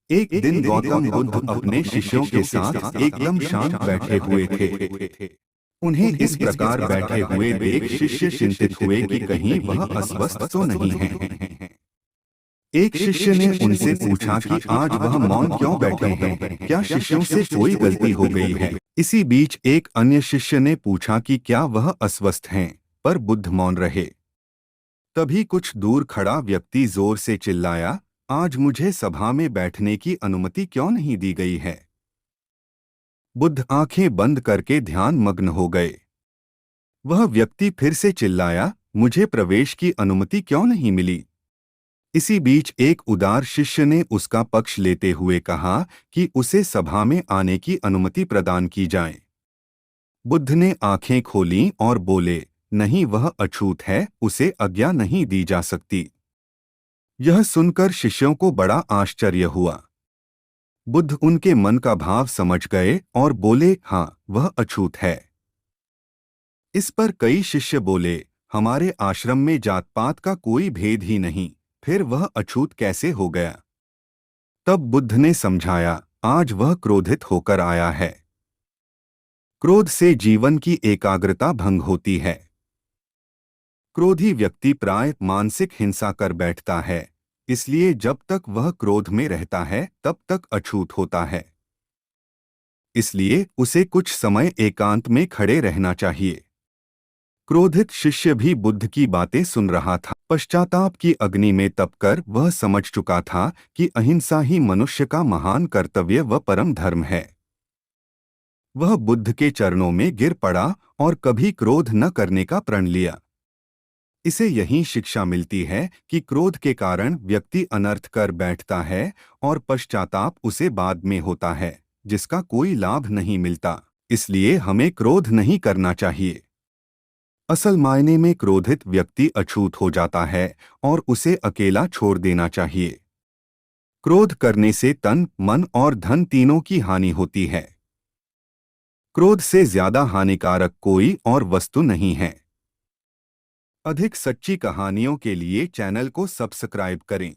एक दिन गौतम बुद्ध अपने शिष्यों के साथ एकदम शांत बैठे हुए थे। उन्हें इस प्रकार बैठे हुए देख शिष्य चिंतित हुए कि कहीं वह अस्वस्थ तो नहीं है। एक शिष्य ने उनसे पूछा कि आज वह मौन क्यों बैठे हैं, क्या शिष्यों से कोई गलती हो गई है। इसी बीच एक अन्य शिष्य ने पूछा कि क्या वह अस्वस्थ हैं, पर बुद्ध मौन रहे। तभी कुछ दूर खड़ा व्यक्ति जोर से चिल्लाया, आज मुझे सभा में बैठने की अनुमति क्यों नहीं दी गई है। बुद्ध आंखें बंद करके ध्यान मग्न हो गए। वह व्यक्ति फिर से चिल्लाया, मुझे प्रवेश की अनुमति क्यों नहीं मिली। इसी बीच एक उदार शिष्य ने उसका पक्ष लेते हुए कहा कि उसे सभा में आने की अनुमति प्रदान की जाए। बुद्ध ने आंखें खोलीं और बोले, नहीं, वह अछूत है, उसे आज्ञा नहीं दी जा सकती। यह सुनकर शिष्यों को बड़ा आश्चर्य हुआ। बुद्ध उनके मन का भाव समझ गए और बोले, हाँ, वह अछूत है। इस पर कई शिष्य बोले, हमारे आश्रम में जात पात का कोई भेद ही नहीं, फिर वह अछूत कैसे हो गया। तब बुद्ध ने समझाया, आज वह क्रोधित होकर आया है। क्रोध से जीवन की एकाग्रता भंग होती है। क्रोधी व्यक्ति प्राय मानसिक हिंसा कर बैठता है, इसलिए जब तक वह क्रोध में रहता है तब तक अछूत होता है। इसलिए उसे कुछ समय एकांत में खड़े रहना चाहिए। क्रोधित शिष्य भी बुद्ध की बातें सुन रहा था। पश्चाताप की अग्नि में तपकर वह समझ चुका था कि अहिंसा ही मनुष्य का महान कर्तव्य व परम धर्म है। वह बुद्ध के चरणों में गिर पड़ा और कभी क्रोध न करने का प्रण लिया। इसे यही शिक्षा मिलती है कि क्रोध के कारण व्यक्ति अनर्थ कर बैठता है और पश्चाताप उसे बाद में होता है, जिसका कोई लाभ नहीं मिलता। इसलिए हमें क्रोध नहीं करना चाहिए। असल मायने में क्रोधित व्यक्ति अछूत हो जाता है और उसे अकेला छोड़ देना चाहिए। क्रोध करने से तन, मन और धन तीनों की हानि होती है। क्रोध से ज्यादा हानिकारक कोई और वस्तु नहीं है। अधिक सच्ची कहानियों के लिए चैनल को सब्सक्राइब करें।